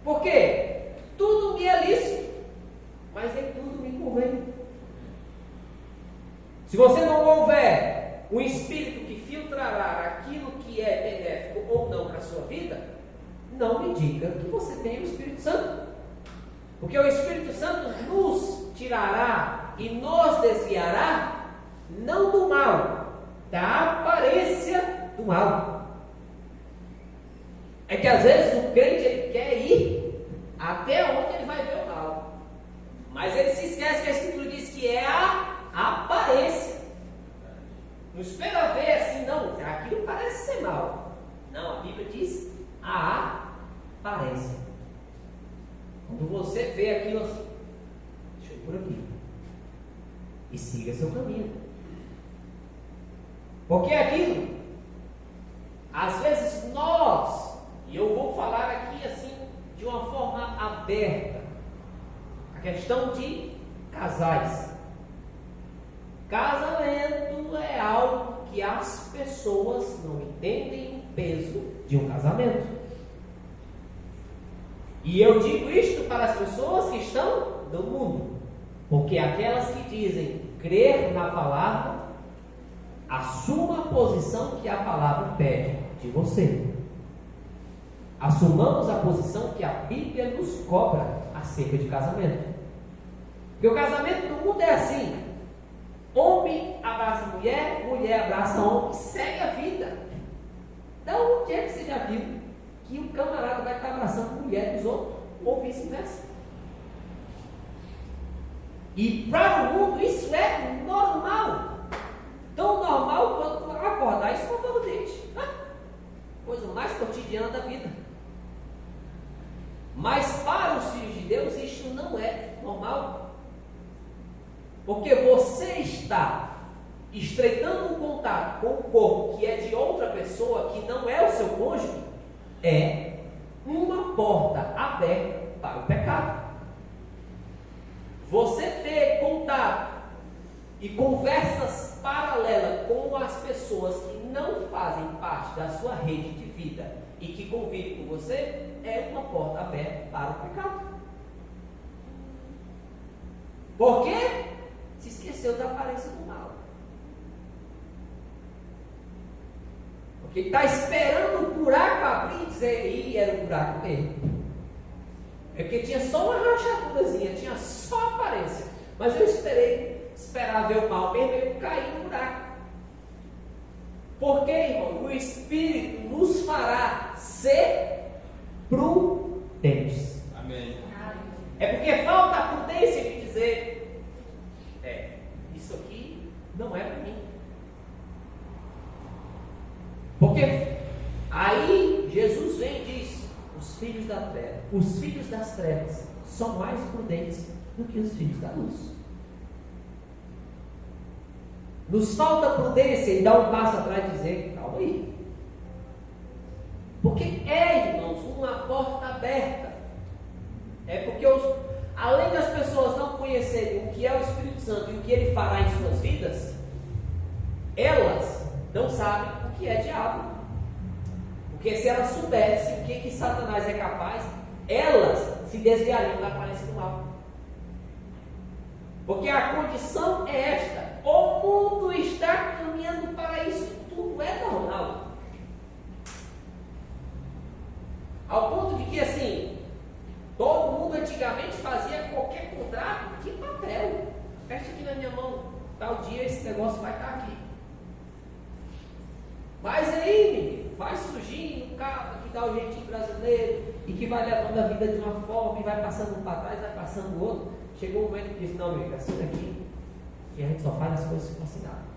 Por quê? Tudo me é lícito, mas nem tudo me convém. Se você não houver um Espírito que filtrará aquilo que é benéfico ou não para a sua vida, não me diga que você tem o Espírito Santo. Porque o Espírito Santo nos tirará e nos desviará, não do mal, da aparência do mal. É que às vezes o crente ele quer ir até onde ele vai ver o mal, mas ele se esquece que a Escritura diz que é a aparência. Não espera ver assim, não, aquilo parece ser mal. Não, a Bíblia diz a aparência. Quando você vê aquilo assim, deixa eu ir por aqui e siga seu caminho. Porque aquilo, às vezes nós, e eu vou falar aqui assim de uma forma aberta, a questão de casais. Casamento é algo que as pessoas não entendem o peso de um casamento. E eu digo isto para as pessoas que estão no mundo, porque aquelas que dizem crer na palavra, assuma a posição que a palavra pede de você. Assumamos a posição que a Bíblia nos cobra acerca de casamento. Porque o casamento do mundo é assim: homem abraça mulher, mulher abraça homem, segue a vida. Da onde é que você já viu que um camarada vai estar abraçando mulher dos outros, ou vice-versa? E para o mundo isso é normal. Tão normal quanto acordar e escovar o dente. Coisa mais cotidiana da vida. Mas para os filhos de Deus isso não é normal. Porque você está estreitando um contato com o corpo que é de outra pessoa, que não é o seu cônjuge, é uma porta aberta para o pecado. Você ter contato e conversas paralelas com as pessoas que não fazem parte da sua rede de vida e que convivem com você, é uma porta aberta para o pecado. Por quê? Se esqueceu da aparência do mal. Porque está esperando o buraco abrir e dizer, e era um buraco mesmo. É porque tinha só uma rachadurazinha, tinha só aparência. Mas eu esperar ver o mal mesmo, eu caí no buraco. Porque, irmão, o Espírito nos fará ser prudentes. Amém. É porque falta a prudência de dizer, isso aqui não é para mim. Porque aí Jesus vem e diz, os filhos das trevas são mais prudentes do que os filhos da luz. Nos falta prudência e dar um passo atrás e dizer, calma aí, Porque irmãos, uma porta aberta. É porque além das pessoas não conhecerem o que é o Espírito Santo e o que ele fará em suas vidas, elas não sabem o que é diabo. Porque se elas soubessem o que Satanás é capaz, elas se desviariam da aparência do mal. Porque a condição é esta: o mundo está caminhando para isso, tudo é normal. Ao ponto de que assim, todo mundo antigamente fazia qualquer contrato de papel. Preste aqui na minha mão, tal dia esse negócio vai estar aqui. Mas aí, menino, vai surgindo um cara que dá o jeitinho brasileiro e que vai levando a vida de uma forma e vai passando um para trás, vai passando o outro. Chegou um momento que disse: não, amigo, assim daqui, e a gente só faz as coisas com assinado.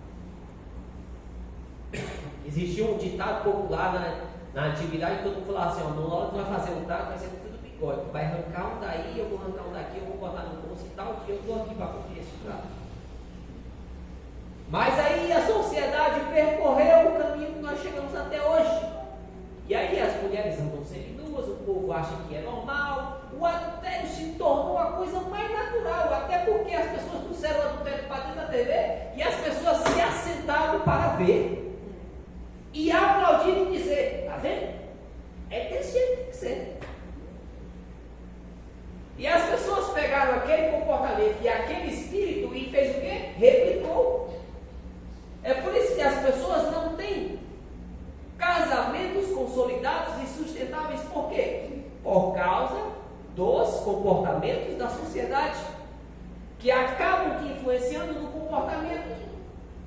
Existia um ditado popular na antiguidade, todo mundo falava assim: ó, na hora que tu vai fazer um trato, vai ser tudo do bigode. Tu vai arrancar um daí, eu vou arrancar um daqui, eu vou botar no bolso e tal, dia eu estou aqui para cumprir esse trato. Mas aí a sociedade percorreu o caminho que nós chegamos até hoje. E aí as mulheres andam seminuas, o povo acha que é normal, o adultério se tornou a coisa mais natural, até porque as pessoas trouxeram o adultério para dentro da TV e as pessoas se assentaram para ver e aplaudir e dizer: tá vendo? É desse jeito que tem que ser. E as pessoas pegaram aquele comportamento e aquele espírito e fez o quê? Replicou. É por isso que as pessoas não têm casamentos consolidados e sustentáveis. Por quê? Por causa dos comportamentos da sociedade, que acabam influenciando no comportamento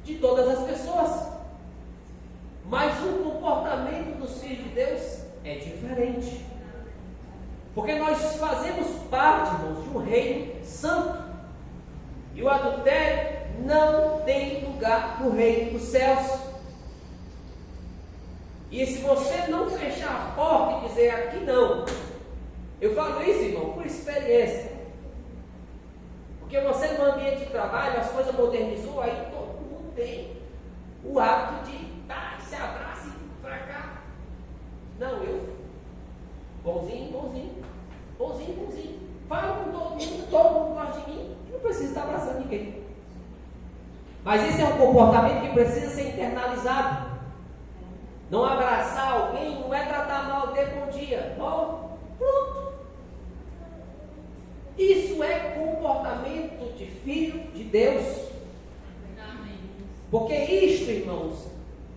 de todas as pessoas. Mas o comportamento dos filhos de Deus é diferente. Porque nós fazemos parte, irmãos, de um reino santo. E o adultério não tem lugar no reino dos céus. E se você não fechar a porta e dizer: aqui não. Eu falo isso, irmão, por experiência. Porque você no ambiente de trabalho, as coisas modernizou, aí todo mundo tem o hábito de se abraça e pra cá. Não, eu bonzinho, bonzinho, bonzinho, bonzinho. Falo com todo mundo gosta de mim, não precisa estar abraçando ninguém. Mas esse é um comportamento que precisa ser internalizado. Não abraçar alguém não é tratar mal, dê bom dia. Ó, pronto. Isso é comportamento de filho de Deus. Porque isto, irmãos,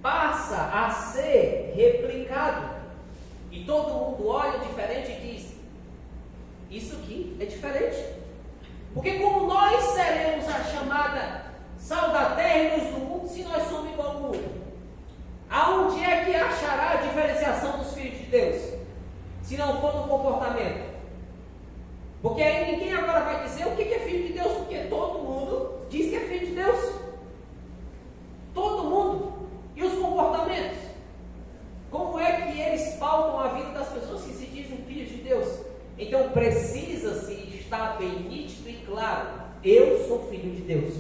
passa a ser replicado. E todo mundo olha diferente e diz: isso aqui é diferente. Porque como nós seremos a chamada sal da terra e luz do mundo se nós somos igual ao mundo? Aonde é que achará a diferenciação dos filhos de Deus? Se não for no comportamento. Porque aí ninguém agora vai dizer o que é filho de Deus, porque todo mundo diz que é filho de Deus. Todo mundo. E os comportamentos? Como é que eles pautam a vida das pessoas que se dizem filhos de Deus? Então precisa-se estar bem nítido e claro: eu sou filho de Deus.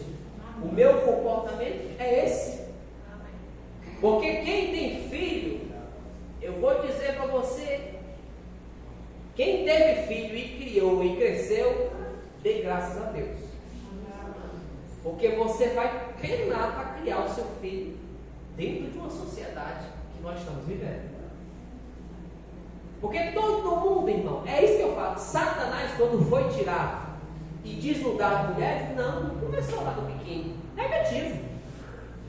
O meu comportamento é esse. Porque quem tem filho, eu vou dizer para você, quem teve filho e criou e cresceu, dê graças a Deus. Porque você vai penar para criar o seu filho dentro de uma sociedade que nós estamos vivendo. Porque todo mundo, irmão, é isso que eu falo. Satanás, quando foi tirar e desnudar a mulher, não começou lá do pequeno. Negativo.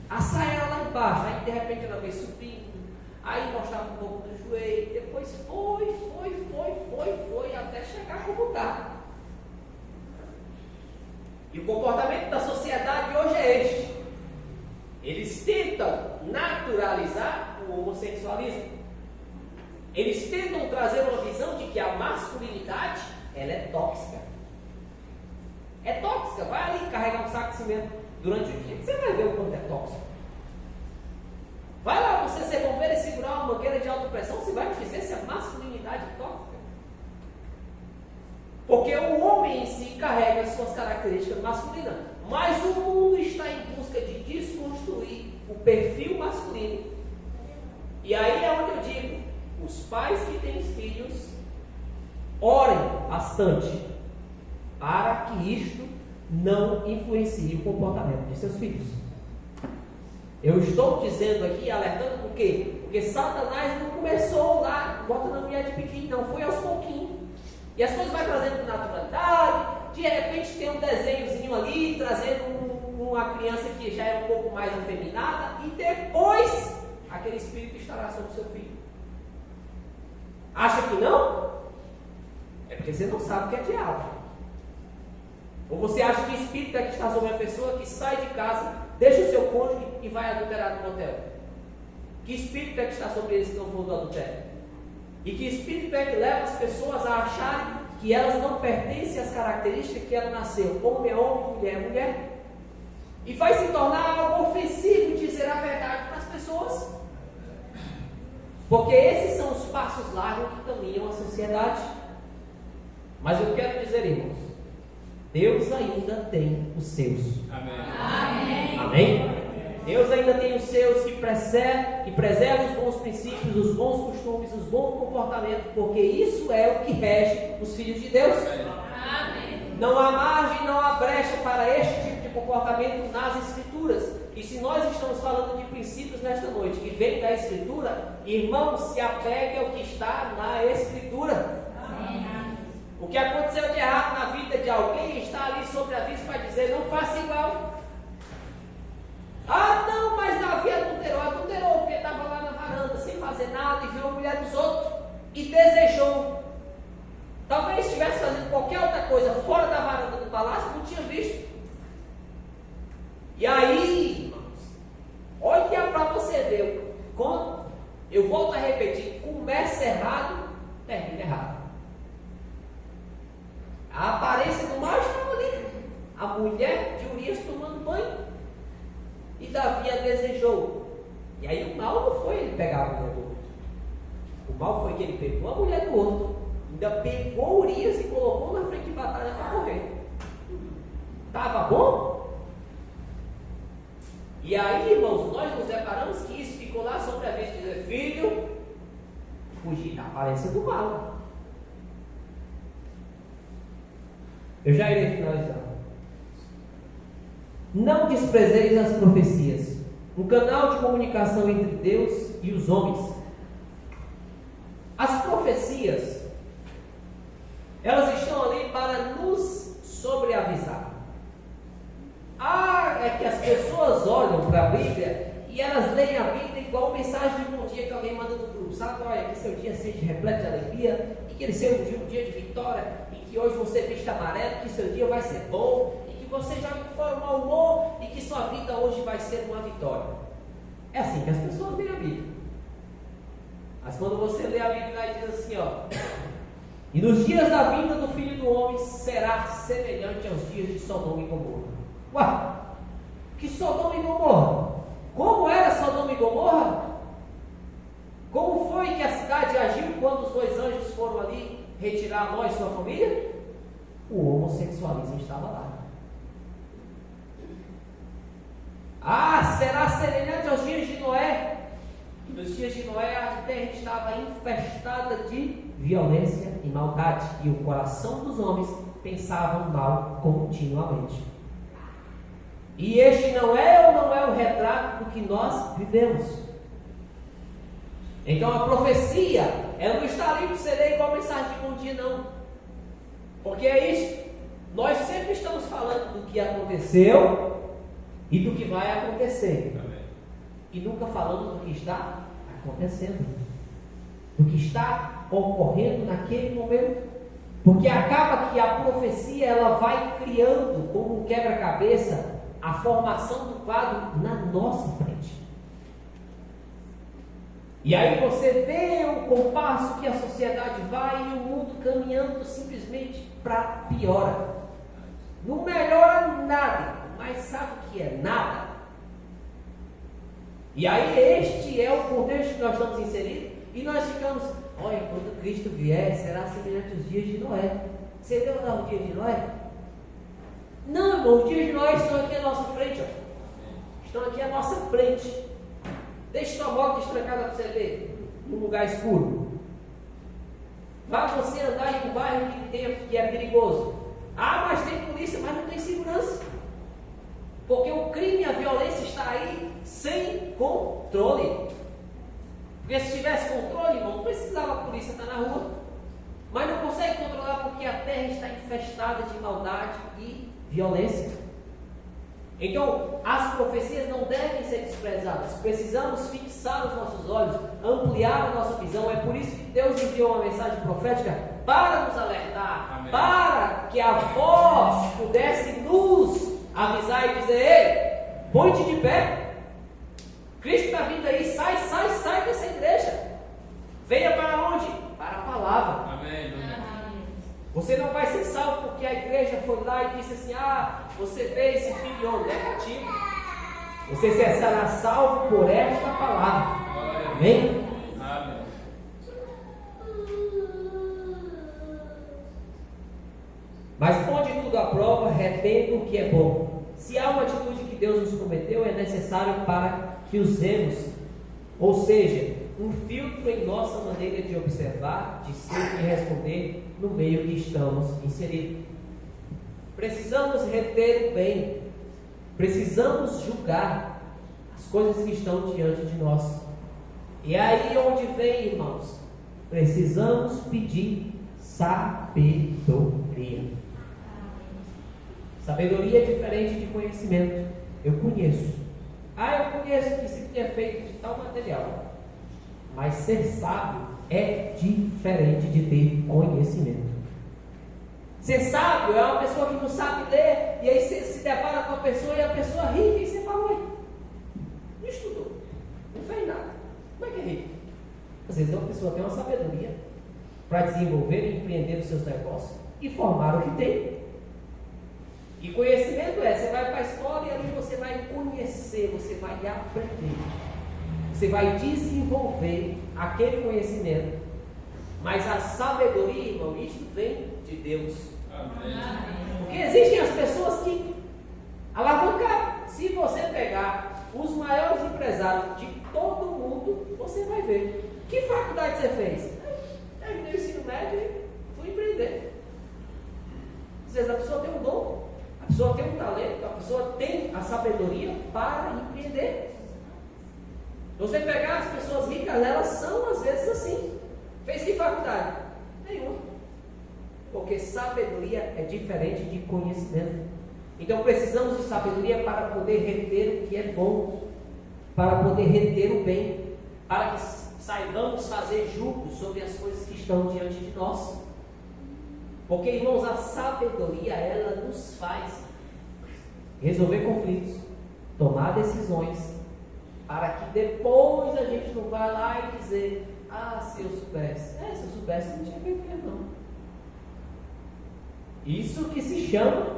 A saia era lá embaixo, aí de repente ela veio subindo, aí mostrava um pouco do joelho, depois foi, até chegar como está. E o comportamento da sociedade hoje é este. Eles tentam naturalizar o homossexualismo. Eles tentam trazer uma visão de que a masculinidade, ela é tóxica. É tóxica. Vai ali carregar um saco de cimento durante o dia, você vai ver o quanto é tóxico. Vai lá você ser bombeiro e segurar uma mangueira de alta pressão, você vai me dizer se a masculinidade é tóxica. Porque o homem em si carrega as suas características masculinas, mas o mundo está em busca de desconstruir o perfil masculino. E aí é onde eu digo, os pais que têm filhos orem bastante para que isto não influencie o comportamento de seus filhos. Eu estou dizendo aqui, alertando por quê? Porque Satanás não começou lá, botando a mulher de biquíni, não, foi aos pouquinhos. E as coisas vai trazendo com naturalidade, de repente tem um desenhozinho ali, trazendo uma criança que já é um pouco mais afeminada, e depois aquele espírito estará sobre o seu filho. Acha que não? É porque você não sabe o que é diabo. Ou você acha que espírito é que está sobre a pessoa que sai de casa, deixa o seu cônjuge e vai adulterar no motel? Que espírito é que está sobre eles que não for do adultério? E que espírito é que leva as pessoas a acharem que elas não pertencem às características que ela nasceu? Homem é homem, mulher é mulher. E vai se tornar algo ofensivo dizer a verdade para as pessoas. Porque esses são os passos largos que caminham a sociedade. Mas eu quero dizer, irmãos, Deus ainda tem os seus. Amém. Amém? Deus ainda tem os seus que preservam os bons princípios, os bons costumes, os bons comportamentos, porque isso é o que rege os filhos de Deus. Amém. Não há margem, não há brecha para este tipo de comportamento nas Escrituras. E se nós estamos falando de princípios nesta noite, que vem da Escritura, irmãos, se apegue ao que está na Escritura. Amém. O que aconteceu de errado na vida de alguém está ali sobre aviso para dizer, não faça igual. Ah, não, mas Davi adulterou porque estava lá na varanda sem fazer nada e viu a mulher dos outros e desejou. Talvez estivesse fazendo qualquer outra coisa fora da varanda do palácio, não tinha visto. E aí, irmãos, olha para você ver, quando eu volto a repetir, começa errado, termina errado. A aparência do mal estava ali, a mulher de Urias tomando banho. E Davi a desejou. E aí o mal não foi ele pegar a mulher do outro. O mal foi que ele pegou a mulher do outro, ainda pegou Urias e colocou na frente de batalha para correr. Estava bom? E aí, irmãos, nós nos deparamos que isso ficou lá sobre a vez de dizer, filho, fugir da aparência do mal. Eu já irei finalizar. Não desprezeis as profecias, um canal de comunicação entre Deus e os homens. As profecias, elas estão ali para nos sobreavisar. É que as pessoas olham para a Bíblia e elas leem a Bíblia igual mensagem de bom dia que alguém manda no grupo, sabe? Olha, que seu dia seja repleto de alegria e que ele seja um dia de vitória e que hoje você vista amarelo, que seu dia vai ser bom. Você já for um mau humor e que sua vida hoje vai ser uma vitória. É assim que as pessoas leem a Bíblia. Mas quando você lê a Bíblia, diz assim, e nos dias da vinda do Filho do Homem será semelhante aos dias de Sodoma e Gomorra. Ué, que Sodoma e Gomorra? Como era Sodoma e Gomorra? Como foi que a cidade agiu quando os dois anjos foram ali retirar Ló e sua família? O homossexualismo estava lá. Será semelhante aos dias de Noé. Nos dias de Noé a terra estava infestada de violência e maldade, e o coração dos homens pensava mal continuamente. E este não é ou não é o retrato do que nós vivemos. Então a profecia, ela não está ali para você ler igual mensagem de bom dia, não. Porque é isso. Nós sempre estamos falando do que aconteceu e do que vai acontecer. Amém. E nunca falamos do que está acontecendo, do que está ocorrendo naquele momento. Porque acaba que a profecia ela vai criando como um quebra-cabeça a formação do quadro na nossa frente. E aí você vê o compasso que a sociedade vai e o mundo caminhando simplesmente para piora. Não melhora nada. Mas sabe o que é nada? E aí este é o contexto que nós estamos inseridos. E nós ficamos, olha, quando Cristo vier, será semelhante aos dias de Noé. Você deu lá os dias de Noé? Não, irmão, os dias de Noé estão aqui à nossa frente. Estão aqui à nossa frente. Deixe sua moto estrancada para você ver, num lugar escuro. vá você andar em um bairro que é perigoso. Ah, mas tem polícia, mas não tem segurança. Porque o crime e a violência está aí sem controle. Porque se tivesse controle, irmão, não precisava a polícia estar na rua. Mas não consegue controlar porque a terra está infestada de maldade e violência. Então, as profecias não devem ser desprezadas. Precisamos fixar os nossos olhos, ampliar a nossa visão. É por isso que Deus enviou uma mensagem profética para nos alertar. Amém. Para que a voz pudesse nos avisar e dizer: ei, põe-te de pé. Cristo está vindo aí, sai dessa igreja. Venha para onde? Para a palavra. Amém. Você não vai ser salvo porque a igreja foi lá e disse assim: ah, você fez esse filho negativo. Você será salvo por esta palavra. Amém? Amém. Mas onde tudo aprova, retendo o que é bom. Se há uma atitude que Deus nos prometeu, é necessário para que usemos, ou seja, um filtro em nossa maneira de observar, de ser e responder no meio que estamos inseridos. Precisamos reter o bem, precisamos julgar as coisas que estão diante de nós. E é aí onde vem, irmãos, precisamos pedir sabedoria. Sabedoria é diferente de conhecimento. Eu conheço que isso aqui é feito de tal material. Mas ser sábio é diferente de ter conhecimento. Ser sábio é uma pessoa que não sabe ler, e aí você se depara com a pessoa e a pessoa rica, e você fala: ué, não estudou, não fez nada, como é que é rico? Às vezes uma pessoa tem uma sabedoria para desenvolver e empreender os seus negócios e formar o que tem. E conhecimento é: você vai para a escola e ali você vai conhecer, você vai aprender. Você vai desenvolver aquele conhecimento. Mas a sabedoria, irmão, isso vem de Deus. Amém. Porque existem as pessoas que alavancaram. Se você pegar os maiores empresários de todo mundo, você vai ver. Que faculdade você fez? Terminei o ensino médio e fui empreender. Às vezes a pessoa tem um dom, a pessoa tem um talento, a pessoa tem a sabedoria para empreender. Você pegar as pessoas ricas, elas são às vezes assim. Fez que faculdade? Nenhuma. Porque sabedoria é diferente de conhecimento. Então precisamos de sabedoria para poder reter o que é bom, para poder reter o bem, para que saibamos fazer julgos sobre as coisas que estão diante de nós. Porque, irmãos, a sabedoria, ela nos faz resolver conflitos, tomar decisões, para que depois a gente não vá lá e dizer: ah, se eu soubesse. Se eu soubesse, não tinha feito mesmo, não. Isso que se chama,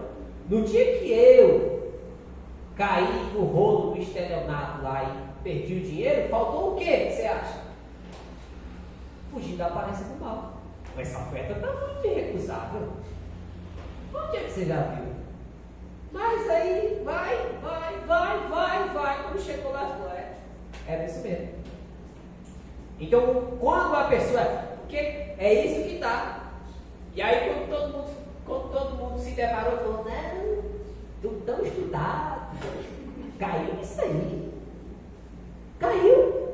no dia que eu caí no rolo do estelionato lá e perdi o dinheiro, faltou o quê, você acha? Fugir da aparência do mal. Essa oferta está muito irrecusável. Onde é que você já viu? Mas aí vai. Quando chegou lá, falou: era isso mesmo. Então, quando a pessoa, porque é isso que dá. E aí quando todo mundo se deparou, falou: não, tu tão estudado, caiu nisso aí. Caiu.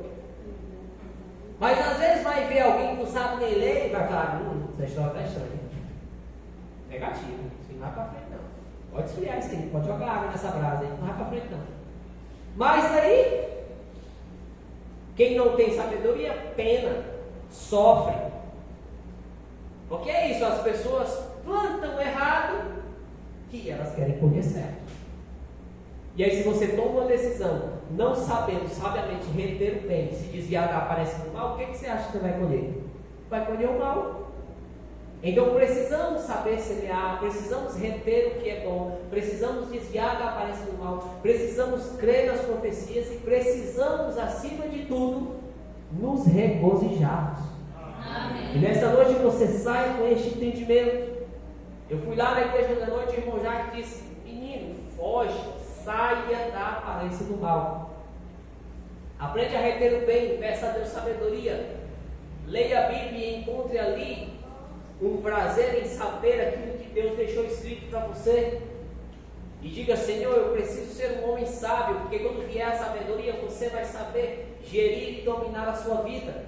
Mas às vezes vai ver alguém que não sabe nem ler e vai falar: essa história está estranha. Negativo, isso não vai para frente não. Pode esfriar isso aí, pode jogar água nessa brasa aí, não vai para frente não. Mas aí, quem não tem sabedoria, pena, sofre. Porque é isso, as pessoas plantam errado, que elas querem colher certo. E aí, se você toma uma decisão, não sabendo sabiamente reter o bem, se desviar da aparência do mal, o que você acha que você vai colher? Vai colher o mal. Então precisamos saber semear, precisamos reter o que é bom, precisamos desviar da aparência do mal, precisamos crer nas profecias e precisamos, acima de tudo, nos regozijarmos. Amém. E nessa noite você sai com este entendimento. Eu fui lá na igreja da noite e o irmão Jacques disse: menino, foge, saia da aparência do mal. Aprende a reter o bem, peça a Deus sabedoria. Leia a Bíblia e encontre ali um prazer em saber aquilo que Deus deixou escrito para você. E diga: Senhor, eu preciso ser um homem sábio, porque quando vier a sabedoria, você vai saber gerir e dominar a sua vida.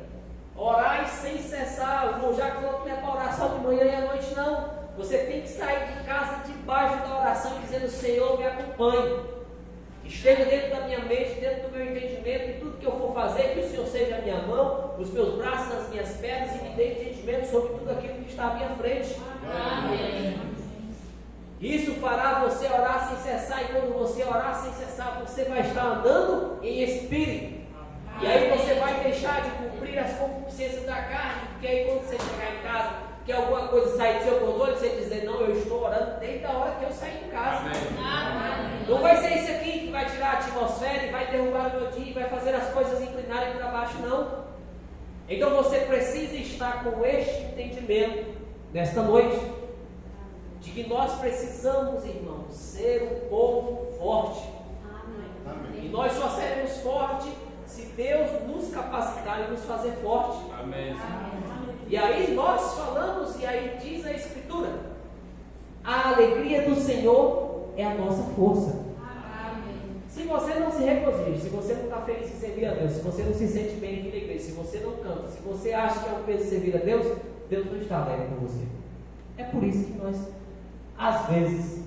Orai sem cessar. O irmão Jacques falou que não é para orar só de manhã e à noite, não. Você tem que sair de casa debaixo da oração e dizendo: Senhor, me acompanhe. Esteja dentro da minha mente, dentro do meu entendimento, e tudo que eu for fazer, que o Senhor seja a minha mão, os meus braços, as minhas pernas, e me dê entendimento sobre tudo aquilo que está à minha frente. Amém. Isso fará você orar sem cessar, e quando você orar sem cessar, você vai estar andando em espírito. E aí você vai deixar de cumprir as concupiscências da carne, porque aí quando você chegar em casa, que alguma coisa sair do seu controle, você dizer: não, eu estou orando desde a hora que eu saí de casa. Amém. Não vai ser isso aqui que vai tirar a atmosfera e vai derrubar o meu dia e vai fazer as coisas inclinarem para baixo, não. Então você precisa estar com este entendimento nesta noite, de que nós precisamos, irmãos, ser um povo forte. Amém. E nós só seremos fortes se Deus nos capacitar e nos fazer forte. Amém. E aí nós falamos, e aí diz a Escritura: a alegria do Senhor é a nossa força. Amém. Se você não se regozija, se você não está feliz em servir a Deus, se você não se sente bem em vir à igreja, se você não canta, se você acha que é um peso servir a Deus, Deus não está alegre com você. É por isso que nós, às vezes,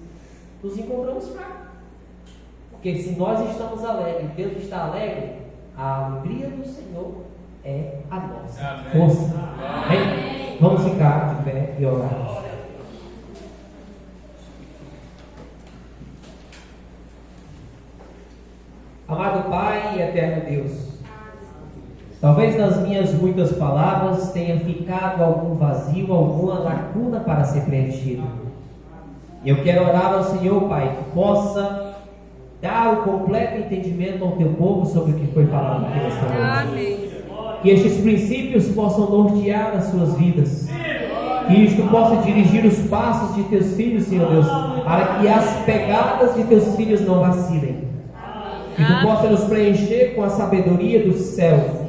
nos encontramos fracos. Porque se nós estamos alegres, Deus está alegre, a alegria do Senhor é a nossa força. Amém? Vamos ficar de pé e orar. Amado Pai e eterno Deus, talvez nas minhas muitas palavras tenha ficado algum vazio, alguma lacuna para ser preenchida. Eu quero orar ao Senhor, Pai, que possa dar o completo entendimento ao teu povo sobre o que foi falado aqui nesta noite. Que estes princípios possam nortear as suas vidas. Que isto possa dirigir os passos de teus filhos, Senhor Deus, para que as pegadas de teus filhos não vacilem. Que tu possa nos preencher com a sabedoria do céu.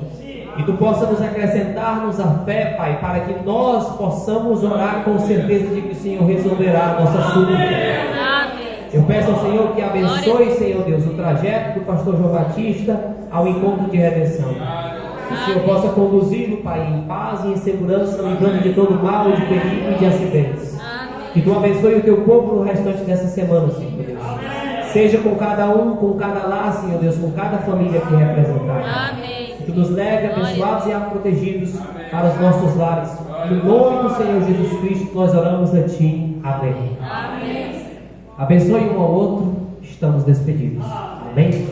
E tu possa nos acrescentar-nos a fé, Pai, para que nós possamos orar com certeza de que o Senhor resolverá a nossa súplica. Eu peço ao Senhor que abençoe, Senhor Deus, o trajeto do pastor João Batista ao encontro de redenção. Que o Senhor possa conduzi-lo, Pai, em paz e em segurança, livrando de todo mal, de perigo e de acidentes. Que tu abençoe o teu povo no restante dessa semana, Senhor Deus. Seja com cada um, com cada lar, Senhor Deus, com cada família aqui representada. Que tu nos leve abençoados e protegidos para os nossos lares. No nome do Senhor Jesus Cristo, nós oramos a Ti. Amém. Abençoe um ao outro. Estamos despedidos. Amém.